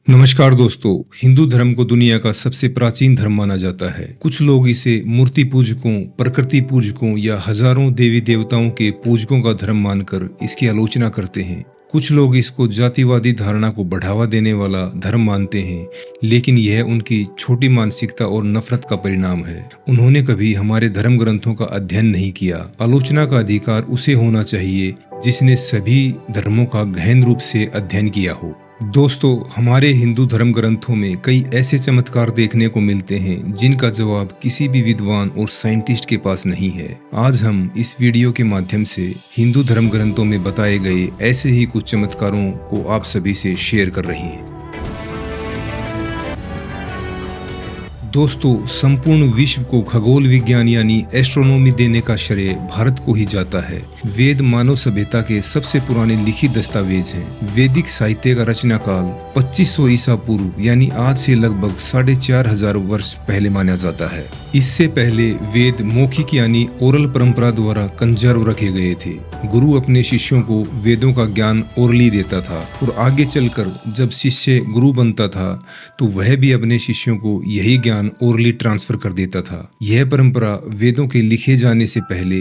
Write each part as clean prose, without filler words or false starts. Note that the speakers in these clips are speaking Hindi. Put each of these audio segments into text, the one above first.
नमस्कार दोस्तों। हिंदू धर्म को दुनिया का सबसे प्राचीन धर्म माना जाता है। कुछ लोग इसे मूर्ति पूजकों, प्रकृति पूजकों या हजारों देवी देवताओं के पूजकों का धर्म मानकर इसकी आलोचना करते हैं। कुछ लोग इसको जातिवादी धारणा को बढ़ावा देने वाला धर्म मानते हैं, लेकिन यह उनकी छोटी मानसिकता और नफरत का परिणाम है। उन्होंने कभी हमारे धर्म ग्रंथों का अध्ययन नहीं किया। आलोचना का अधिकार उसे होना चाहिए जिसने सभी धर्मों का गहन रूप से अध्ययन किया हो। दोस्तों, हमारे हिंदू धर्म ग्रंथों में कई ऐसे चमत्कार देखने को मिलते हैं जिनका जवाब किसी भी विद्वान और साइंटिस्ट के पास नहीं है। आज हम इस वीडियो के माध्यम से हिंदू धर्म ग्रंथों में बताए गए ऐसे ही कुछ चमत्कारों को आप सभी से शेयर कर रहे हैं। दोस्तों, संपूर्ण विश्व को खगोल विज्ञान यानी एस्ट्रोनॉमी देने का श्रेय भारत को ही जाता है। वेद मानव सभ्यता के सबसे पुराने लिखित दस्तावेज हैं। वैदिक साहित्य का रचना काल 2500 ईसा पूर्व यानी आज से लगभग 4500 वर्ष पहले माना जाता है। इससे पहले वेद मौखिक यानी ओरल परंपरा द्वारा कंजर्व रखे गए थे। गुरु अपने शिष्यों को वेदों का ज्ञान ओरली देता था और आगे चलकर जब शिष्य गुरु बनता था तो वह भी अपने शिष्यों को यही ज्ञान ओरली ट्रांसफर कर देता था। यह परंपरा वेदों के लिखे जाने से पहले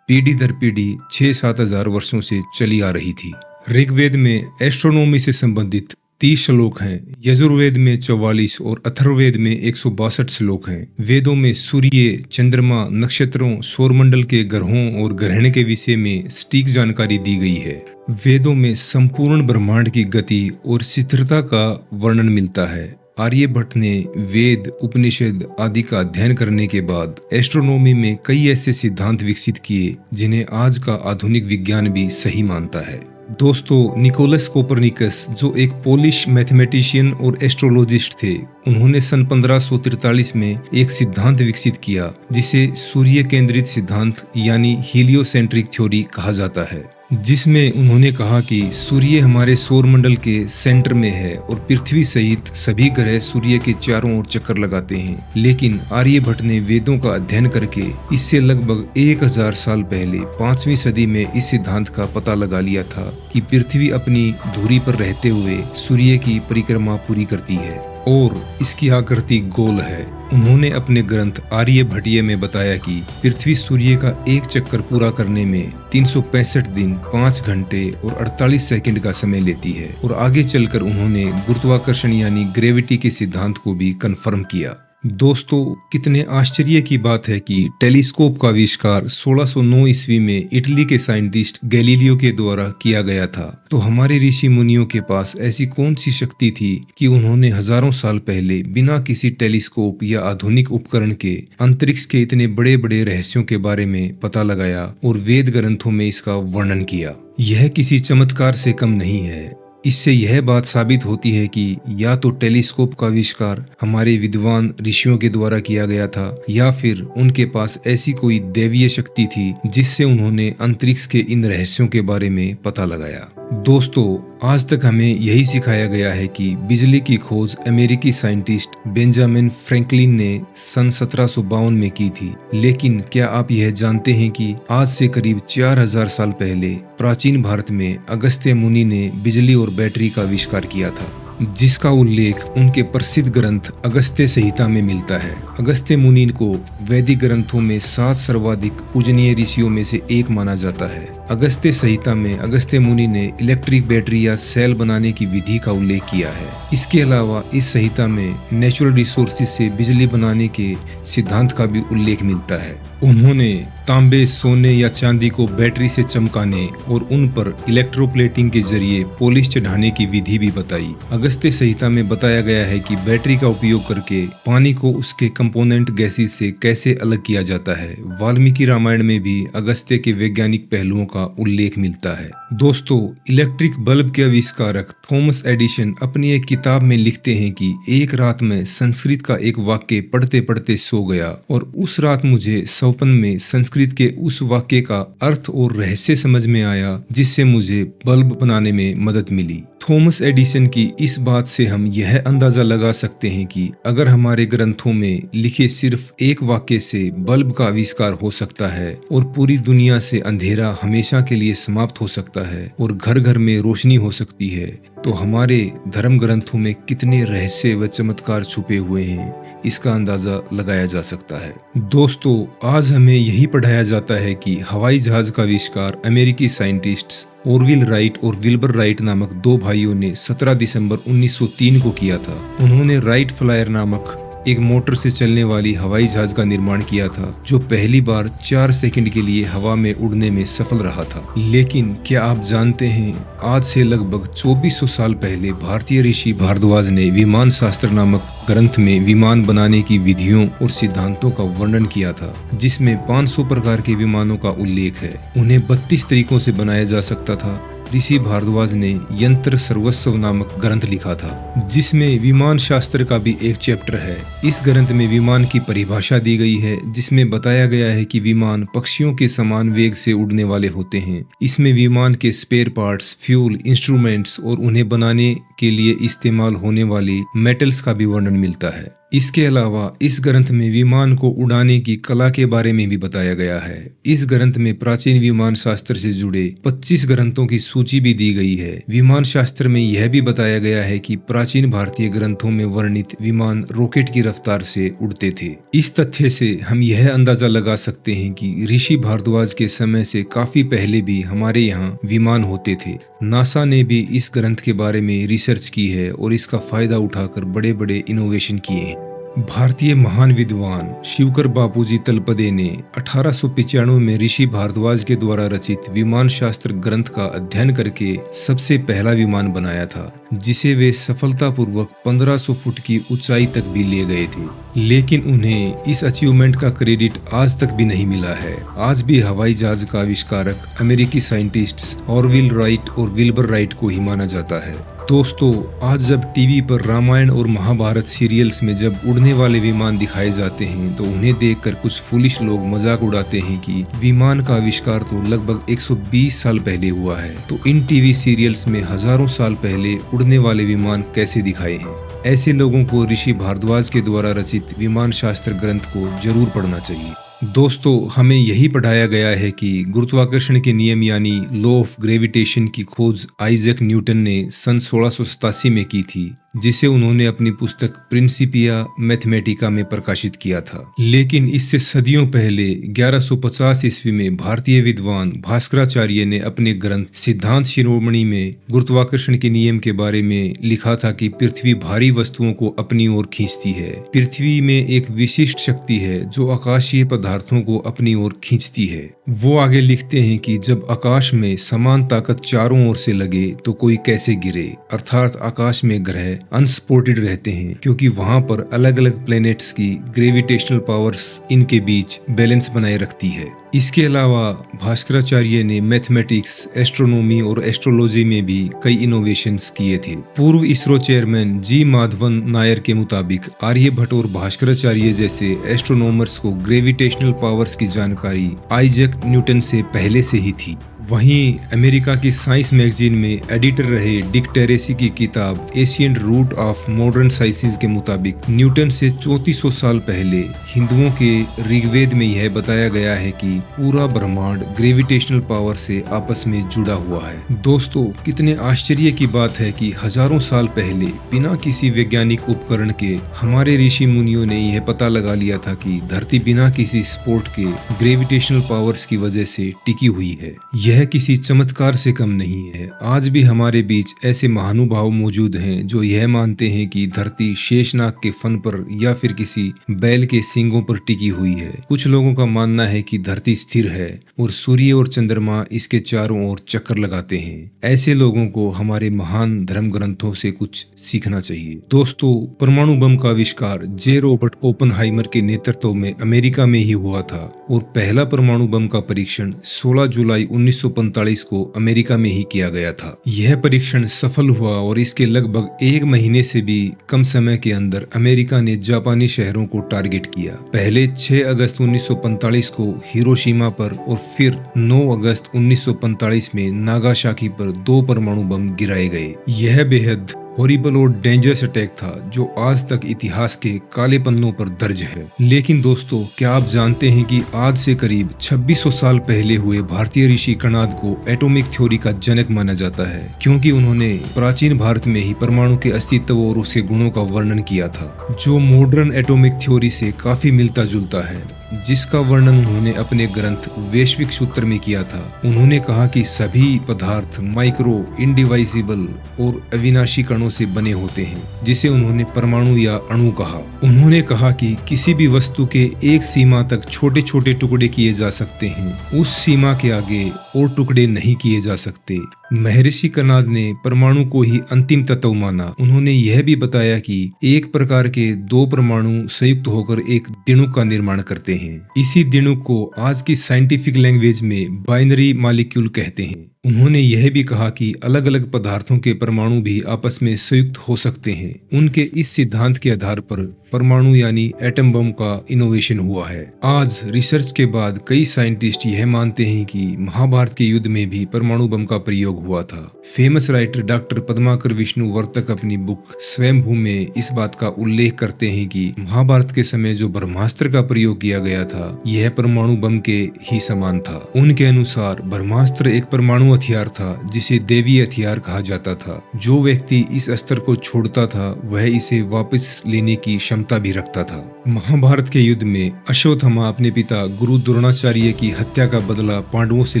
पीढ़ी दर पीढ़ी 6-7 हजार वर्षों से चली आ रही थी। ऋग्वेद में एस्ट्रोनॉमी से संबंधित 30 श्लोक हैं, यजुर्वेद में 44 और अथर्ववेद में 162 श्लोक हैं। वेदों में सूर्य, चंद्रमा, नक्षत्रों, सौरमंडल के ग्रहों और ग्रहण के विषय में सटीक जानकारी दी गई है। वेदों में संपूर्ण ब्रह्मांड की गति और स्थिरता का वर्णन मिलता है। आर्यभट्ट ने वेद, उपनिषद आदि का अध्ययन करने के बाद एस्ट्रोनॉमी में कई ऐसे सिद्धांत विकसित किए जिन्हें आज का आधुनिक विज्ञान भी सही मानता है। दोस्तों, निकोलस कोपरनिकस जो एक पोलिश मैथमेटिशियन और एस्ट्रोलॉजिस्ट थे, उन्होंने सन 1543 में एक सिद्धांत विकसित किया जिसे सूर्य केंद्रित सिद्धांत यानी हीलियोसेंट्रिक थ्योरी कहा जाता है, जिसमें उन्होंने कहा कि सूर्य हमारे सौरमंडल के सेंटर में है और पृथ्वी सहित सभी ग्रह सूर्य के चारों ओर चक्कर लगाते हैं। लेकिन आर्यभट्ट ने वेदों का अध्ययन करके इससे लगभग 1000 साल पहले 5वीं सदी में इस सिद्धांत का पता लगा लिया था कि पृथ्वी अपनी धुरी पर रहते हुए सूर्य की परिक्रमा पूरी करती है और इसकी आकृति गोल है। उन्होंने अपने ग्रंथ आर्यभट्टीय में बताया कि पृथ्वी सूर्य का एक चक्कर पूरा करने में 365 दिन, 5 घंटे और 48 सेकंड का समय लेती है। और आगे चलकर उन्होंने गुरुत्वाकर्षण यानी ग्रेविटी के सिद्धांत को भी कंफर्म किया। दोस्तों, कितने आश्चर्य की बात है कि टेलीस्कोप का आविष्कार 1609 ईस्वी में इटली के साइंटिस्ट गैलीलियो के द्वारा किया गया था। तो हमारे ऋषि मुनियों के पास ऐसी कौन सी शक्ति थी कि उन्होंने हजारों साल पहले बिना किसी टेलीस्कोप या आधुनिक उपकरण के अंतरिक्ष के इतने बड़े बड़े रहस्यों के बारे में पता लगाया और वेद ग्रंथों में इसका वर्णन किया। यह किसी चमत्कार से कम नहीं है। इससे यह बात साबित होती है कि या तो टेलीस्कोप का आविष्कार हमारे विद्वान ऋषियों के द्वारा किया गया था या फिर उनके पास ऐसी कोई दैवीय शक्ति थी जिससे उन्होंने अंतरिक्ष के इन रहस्यों के बारे में पता लगाया। दोस्तों, आज तक हमें यही सिखाया गया है कि बिजली की खोज अमेरिकी साइंटिस्ट बेंजामिन फ्रैंकलिन ने सन 1752 में की थी। लेकिन क्या आप यह जानते हैं कि आज से करीब 4000 साल पहले प्राचीन भारत में अगस्त्य मुनि ने बिजली और बैटरी का आविष्कार किया था, जिसका उल्लेख उनके प्रसिद्ध ग्रंथ अगस्त्य संहिता में मिलता है। अगस्त्य मुनि को वैदिक ग्रंथों में 7 सर्वाधिक पूजनीय ऋषियों में से एक माना जाता है। अगस्त्य संहिता में अगस्त्य मुनि ने इलेक्ट्रिक बैटरी या सेल बनाने की विधि का उल्लेख किया है। इसके अलावा इस संहिता में नेचुरल रिसोर्सेज से बिजली बनाने के सिद्धांत का भी उल्लेख मिलता है। उन्होंने तांबे, सोने या चांदी को बैटरी से चमकाने और उन पर इलेक्ट्रोप्लेटिंग के जरिए पॉलिश चढ़ाने की विधि भी बताई। अगस्त्य संहिता में बताया गया है कि बैटरी का उपयोग करके पानी को उसके कंपोनेंट गैसेस से कैसे अलग किया जाता है। वाल्मीकि रामायण में भी अगस्त्य के वैज्ञानिक पहलुओं का उल्लेख मिलता है। दोस्तों, इलेक्ट्रिक बल्ब के आविष्कारक थॉमस एडिसन अपनी एक किताब में लिखते हैं कि एक रात में संस्कृत का एक वाक्य पढ़ते पढ़ते सो गया और उस रात मुझे स्वप्न में संस्कृत के उस वाक्य का अर्थ और रहस्य समझ में आया, जिससे मुझे बल्ब बनाने में मदद मिली। थॉमस एडिसन की इस बात से हम यह अंदाजा लगा सकते हैं कि अगर हमारे ग्रंथों में लिखे सिर्फ एक वाक्य से बल्ब का आविष्कार हो सकता है और पूरी दुनिया से अंधेरा हमेशा के लिए समाप्त हो सकता है और घर घर में रोशनी हो सकती है, तो हमारे धर्म ग्रंथों में कितने रहस्य व चमत्कार छुपे हुए हैं, इसका अंदाजा लगाया जा सकता है। दोस्तों, आज हमें यही पढ़ाया जाता है कि हवाई जहाज का आविष्कार अमेरिकी साइंटिस्ट्स ऑरविल राइट और विल्बर राइट नामक दो भाइयों ने 17 दिसंबर 1903 को किया था। उन्होंने राइट फ्लायर नामक एक मोटर से चलने वाली हवाई जहाज का निर्माण किया था, जो पहली बार 4 सेकंड के लिए हवा में उड़ने में सफल रहा था। लेकिन क्या आप जानते हैं, आज से लगभग 2400 साल पहले भारतीय ऋषि भारद्वाज ने विमान शास्त्र नामक ग्रंथ में विमान बनाने की विधियों और सिद्धांतों का वर्णन किया था, जिसमें 500 प्रकार के विमानों का उल्लेख है। उन्हें 32 तरीकों से बनाया जा सकता था। ऋषि भारद्वाज ने यंत्र सर्वस्व नामक ग्रंथ लिखा था, जिसमें विमान शास्त्र का भी एक चैप्टर है। इस ग्रंथ में विमान की परिभाषा दी गई है, जिसमें बताया गया है कि विमान पक्षियों के समान वेग से उड़ने वाले होते हैं। इसमें विमान के स्पेयर पार्ट्स, फ्यूल, इंस्ट्रूमेंट्स और उन्हें बनाने के लिए इस्तेमाल होने वाली मेटल्स का भी वर्णन मिलता है। इसके अलावा इस ग्रंथ में विमान को उड़ाने की कला के बारे में भी बताया गया है। इस ग्रंथ में प्राचीन विमान शास्त्र से जुड़े 25 ग्रंथों की सूची भी दी गई है। विमान शास्त्र में यह भी बताया गया है कि प्राचीन भारतीय ग्रंथों में वर्णित विमान रॉकेट की रफ्तार से उड़ते थे। इस तथ्य से हम यह अंदाजा लगा सकते हैं कि ऋषि भारद्वाज के समय से काफी पहले भी हमारे यहाँ विमान होते थे। नासा ने भी इस ग्रंथ के बारे में रिसर्च की है और इसका फायदा उठाकर बड़े बड़े इनोवेशन किए हैं। भारतीय महान विद्वान शिवकर बापूजी तलपदे ने 1895 में ऋषि भारद्वाज के द्वारा रचित विमान शास्त्र ग्रंथ का अध्ययन करके सबसे पहला विमान बनाया था, जिसे वे सफलतापूर्वक 1500 फुट की ऊंचाई तक भी ले गए थे। लेकिन उन्हें इस अचीवमेंट का क्रेडिट आज तक भी नहीं मिला है। आज भी हवाई जहाज का आविष्कारक अमेरिकी साइंटिस्ट्स ऑरविल राइट और विल्बर राइट को ही माना जाता है। दोस्तों, आज जब टीवी पर रामायण और महाभारत सीरियल्स में जब उड़ने वाले विमान दिखाए जाते हैं, तो उन्हें देखकर कुछ फुलिश लोग मजाक उड़ाते हैं कि विमान का आविष्कार तो लगभग 120 साल पहले हुआ है, तो इन टीवी सीरियल्स में हजारों साल पहले उड़ने वाले विमान कैसे दिखाए हैं। ऐसे लोगों को ऋषि भारद्वाज के द्वारा रचित विमान शास्त्र ग्रंथ को जरूर पढ़ना चाहिए। दोस्तों, हमें यही पढ़ाया गया है कि गुरुत्वाकर्षण के नियम यानी लॉ ऑफ ग्रेविटेशन की खोज आइजैक न्यूटन ने सन 1687 में की थी, जिसे उन्होंने अपनी पुस्तक प्रिंसिपिया मैथमेटिका में प्रकाशित किया था। लेकिन इससे सदियों पहले 1150 ईस्वी में भारतीय विद्वान भास्कराचार्य ने अपने ग्रंथ सिद्धांत शिरोमणि में गुरुत्वाकर्षण के नियम के बारे में लिखा था कि पृथ्वी भारी वस्तुओं को अपनी ओर खींचती है। पृथ्वी में एक विशिष्ट शक्ति है जो आकाशीय पदार्थों को अपनी ओर खींचती है। वो आगे लिखते हैं कि जब आकाश में समान ताकत चारों ओर से लगे तो कोई कैसे गिरे, अर्थात आकाश में ग्रह अनसपोर्टेड रहते हैं, क्योंकि वहां पर अलग अलग प्लैनेट्स की ग्रेविटेशनल पावर्स इनके बीच बैलेंस बनाए रखती है। इसके अलावा भास्कराचार्य ने मैथमेटिक्स, एस्ट्रोनॉमी और एस्ट्रोलॉजी में भी कई इनोवेशंस किए थे। पूर्व इसरो चेयरमैन जी माधवन नायर के मुताबिक आर्यभट्ट और भास्कराचार्य जैसे एस्ट्रोनॉमर्स को ग्रेविटेशनल पावर्स की जानकारी आइजैक न्यूटन से पहले से ही थी। वहीं अमेरिका की साइंस मैगजीन में एडिटर रहे डिक टेरेसी की किताब ancient root of modern sciences के मुताबिक न्यूटन से 3400 साल पहले हिंदुओं के ऋग्वेद में यह बताया गया है कि पूरा ब्रह्मांड ग्रेविटेशनल पावर से आपस में जुड़ा हुआ है। दोस्तों, कितने आश्चर्य की बात है कि हजारों साल पहले बिना किसी वैज्ञानिक उपकरण के हमारे ऋषि मुनियों ने यह पता लगा लिया था कि धरती बिना किसी सपोर्ट के ग्रेविटेशनल पावर्स की वजह से टिकी हुई है। यह किसी चमत्कार से कम नहीं है। आज भी हमारे बीच ऐसे महानुभाव मौजूद हैं जो यह मानते हैं कि धरती शेषनाग के फन पर या फिर किसी बैल के सींगों पर टिकी हुई है। कुछ लोगों का मानना है कि धरती स्थिर है और सूर्य और चंद्रमा इसके चारों ओर चक्कर लगाते हैं। ऐसे लोगों को हमारे महान धर्म ग्रंथों से कुछ सीखना चाहिए। दोस्तों, परमाणु बम का आविष्कार जे रॉबर्ट ओपनहाइमर के नेतृत्व में अमेरिका में ही हुआ था और पहला परमाणु बम का परीक्षण 16 जुलाई 1945 को अमेरिका में ही किया गया था। यह परीक्षण सफल हुआ और इसके लगभग एक महीने से भी कम समय के अंदर अमेरिका ने जापानी शहरों को टारगेट किया। पहले 6 अगस्त 1945 को हिरोशिमा हिरोशिमा पर और फिर 9 अगस्त 1945 में नागासाकी पर 2 परमाणु बम गिराए गए। यह बेहद हॉरिबल और डेंजरस अटैक था जो आज तक इतिहास के काले पन्नों पर दर्ज है। लेकिन दोस्तों, क्या आप जानते हैं कि आज से करीब 2600 साल पहले हुए भारतीय ऋषि कणाद को एटॉमिक थ्योरी का जनक माना जाता है, क्योंकि उन्होंने प्राचीन भारत में ही परमाणु के अस्तित्व और उसके गुणों का वर्णन किया था, जो मॉडर्न एटॉमिक थ्योरी से काफी मिलता जुलता है, जिसका वर्णन उन्होंने अपने ग्रंथ वैश्विक सूत्र में किया था। उन्होंने कहा कि सभी पदार्थ माइक्रो, इनडिवाइजिबल और अविनाशी कणों से बने होते हैं, जिसे उन्होंने परमाणु या अणु कहा। उन्होंने कहा कि किसी भी वस्तु के एक सीमा तक छोटे छोटे टुकड़े किए जा सकते हैं, उस सीमा के आगे और टुकड़े नहीं किए जा सकते। महर्षि कणाद ने परमाणु को ही अंतिम तत्व माना। उन्होंने यह भी बताया कि एक प्रकार के 2 परमाणु संयुक्त होकर एक दिणुक का निर्माण करते हैं। इसी दिणुक को आज की साइंटिफिक लैंग्वेज में बाइनरी मॉलिक्यूल कहते हैं। उन्होंने यह भी कहा कि अलग अलग पदार्थों के परमाणु भी आपस में संयुक्त हो सकते हैं। उनके इस सिद्धांत के आधार पर परमाणु यानी एटम बम का इनोवेशन हुआ है। आज रिसर्च के बाद कई साइंटिस्ट यह मानते हैं कि महाभारत के युद्ध में भी परमाणु बम का प्रयोग हुआ था। फेमस राइटर डॉक्टर पद्माकर विष्णुवर्तक अपनी बुक स्वयंभू में इस बात का उल्लेख करते हैं कि महाभारत के समय जो ब्रह्मास्त्र का प्रयोग किया गया था, यह परमाणु बम के ही समान था। उनके अनुसार ब्रह्मास्त्र एक परमाणु हथियार था जिसे देवी हथियार कहा जाता था। जो व्यक्ति इस अस्त्र को छोड़ता था वह इसे वापस लेने की क्षमता भी रखता था। महाभारत के युद्ध में अश्वत्थामा अपने पिता गुरु द्रोणाचार्य की हत्या का बदला पांडवों से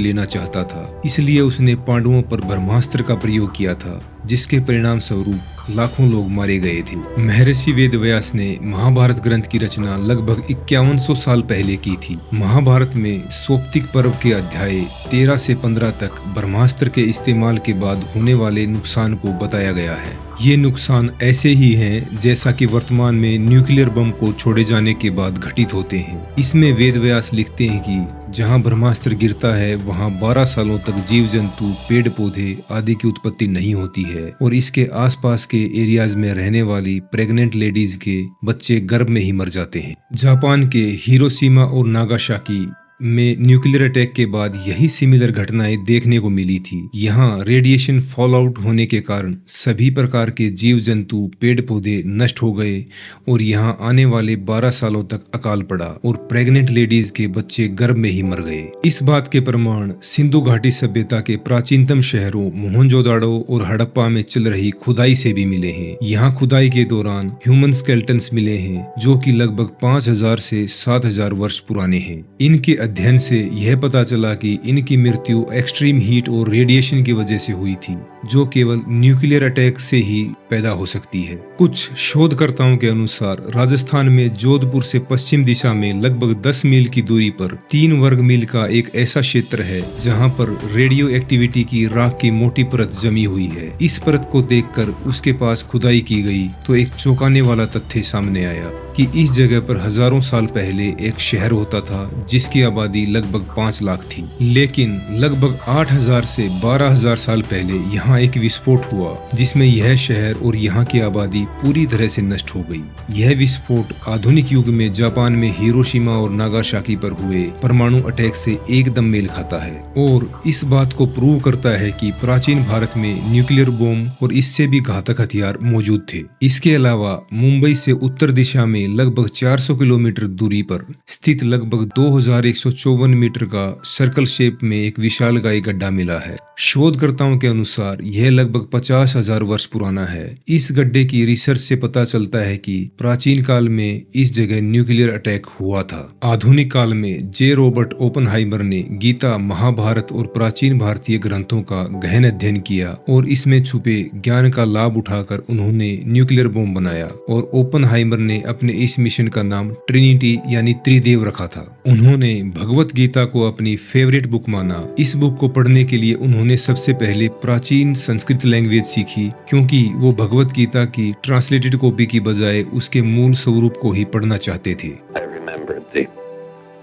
लेना चाहता था, इसलिए उसने पांडवों पर ब्रह्मास्त्र का प्रयोग किया था, जिसके परिणाम स्वरूप लाखों लोग मारे गए थे। महर्षि वेदव्यास ने महाभारत ग्रंथ की रचना लगभग 5100 साल पहले की थी। महाभारत में सौप्तिक पर्व के अध्याय 13 से 15 तक ब्रह्मास्त्र के इस्तेमाल के बाद होने वाले नुकसान को बताया गया है। ये नुकसान ऐसे ही हैं जैसा कि वर्तमान में न्यूक्लियर बम को छोड़े जाने के बाद घटित होते हैं। इसमें वेदव्यास लिखते हैं कि जहां ब्रह्मास्त्र गिरता है वहां 12 सालों तक जीव जंतु, पेड़ पौधे आदि की उत्पत्ति नहीं होती है और इसके आसपास के एरियाज में रहने वाली प्रेग्नेंट लेडीज के बच्चे गर्भ में ही मर जाते हैं। जापान के हिरोशिमा और नागासाकी में न्यूक्लियर अटैक के बाद यही सिमिलर घटनाएं देखने को मिली थी। यहाँ रेडिएशन फॉल आउट होने के कारण सभी प्रकार के जीव जंतु, पेड़ पौधे नष्ट हो गए और यहाँ आने वाले 12 सालों तक अकाल पड़ा और प्रेग्नेंट लेडीज के बच्चे गर्भ में ही मर गए। इस बात के प्रमाण सिंधु घाटी सभ्यता के प्राचीनतम शहरों मोहनजोदाड़ो और हड़प्पा में चल रही खुदाई से भी मिले हैं। यहाँ खुदाई के दौरान ह्यूमन स्केलेटन्स मिले हैं जो कि लगभग 5000 से 7000 वर्ष पुराने हैं। इनके अध्ययन से यह पता चला कि इनकी मृत्यु एक्सट्रीम हीट और रेडिएशन की वजह से हुई थी, जो केवल न्यूक्लियर अटैक से ही पैदा हो सकती है। कुछ शोधकर्ताओं के अनुसार राजस्थान में जोधपुर से पश्चिम दिशा में लगभग 10 मील की दूरी पर 3 वर्ग मील का एक ऐसा क्षेत्र है जहां पर रेडियो एक्टिविटी की राख की मोटी परत जमी हुई है। इस परत को देखकर उसके पास खुदाई की गई तो एक चौंकाने वाला तथ्य सामने आया कि इस जगह पर हजारों साल पहले एक शहर होता था जिसकी आबादी लगभग 5 लाख थी। लेकिन लगभग 8000 से 12000 साल पहले यहाँ एक विस्फोट हुआ जिसमें यह शहर और यहाँ की आबादी पूरी तरह से नष्ट हो गई। यह विस्फोट आधुनिक युग में जापान में हिरोशिमा और नागासाकी पर हुए परमाणु अटैक से एकदम मेल खाता है और इस बात को प्रूव करता है कि प्राचीन भारत में न्यूक्लियर बम और इससे भी घातक हथियार मौजूद थे। इसके अलावा मुंबई से उत्तर दिशा में लगभग 400 किलोमीटर दूरी पर स्थित लगभग 2154 मीटर का सर्कल शेप में एक विशालकाय गड्ढा मिला है। शोधकर्ताओं के अनुसार यह लगभग 50,000 वर्ष पुराना है। इस गड्ढे की रिसर्च से पता चलता है कि प्राचीन काल में इस जगह न्यूक्लियर अटैक हुआ था। आधुनिक काल में जे रॉबर्ट ओपनहाइमर ने गीता, महाभारत और प्राचीन भारतीय ग्रंथों का गहन अध्ययन किया और इसमें छुपे ज्ञान का लाभ उठाकर उन्होंने न्यूक्लियर बम बनाया और ओपनहाइमर ने अपने इस मिशन का नाम ट्रिनिटी यानी त्रिदेव रखा था। उन्होंने भगवत गीता को अपनी फेवरेट बुक माना। इस बुक को पढ़ने के लिए उन्होंने सबसे पहले प्राचीन संस्कृत लैंग्वेज सीखी क्योंकि वो भगवत गीता की ट्रांसलेटेड कॉपी की बजाय उसके मूल स्वरूप को ही पढ़ना चाहते थे। I remembered the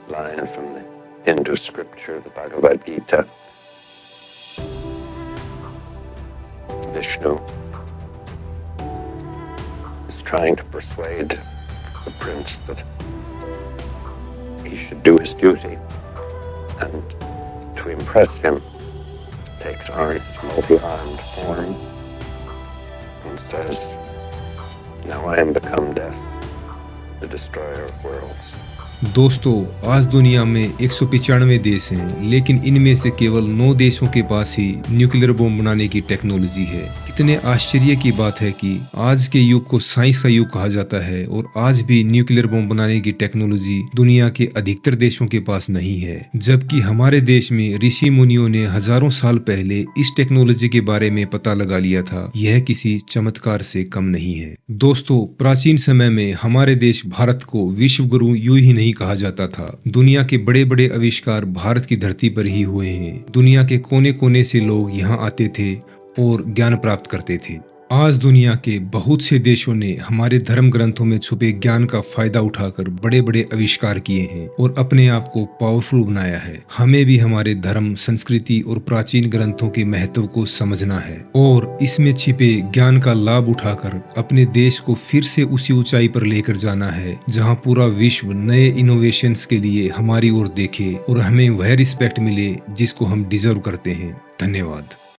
line from the Hindu scripture, the Bhagavad Gita. Vishnu is trying to persuade the prince that he should do his duty and to impress him, takes on its multi-armed form and says, "Now I am become death, the destroyer of worlds." दोस्तों, आज दुनिया में 195 देश हैं, लेकिन इनमें से केवल 9 देशों के पास ही न्यूक्लियर बम बनाने की टेक्नोलॉजी है। कितने आश्चर्य की बात है कि आज के युग को साइंस का युग कहा जाता है और आज भी न्यूक्लियर बम बनाने की टेक्नोलॉजी दुनिया के अधिकतर देशों के पास नहीं है, जबकि हमारे देश में ऋषि मुनियों ने हजारों साल पहले इस टेक्नोलॉजी के बारे में पता लगा लिया था। यह किसी चमत्कार से कम नहीं है। दोस्तों, प्राचीन समय में हमारे देश भारत को विश्व गुरु यूं ही नहीं कहा जाता था। दुनिया के बड़े बड़े आविष्कार भारत की धरती पर ही हुए हैं। दुनिया के कोने कोने से लोग यहाँ आते थे और ज्ञान प्राप्त करते थे। आज दुनिया के बहुत से देशों ने हमारे धर्म ग्रंथों में छुपे ज्ञान का फायदा उठाकर बड़े बड़े आविष्कार किए हैं और अपने आप को पावरफुल बनाया है। हमें भी हमारे धर्म, संस्कृति और प्राचीन ग्रंथों के महत्व को समझना है और इसमें छिपे ज्ञान का लाभ उठाकर अपने देश को फिर से उसी ऊंचाई पर लेकर जाना है जहां पूरा विश्व नए इनोवेशंस के लिए हमारी ओर देखे और हमें वह रिस्पेक्ट मिले जिसको हम डिजर्व करते हैं। धन्यवाद।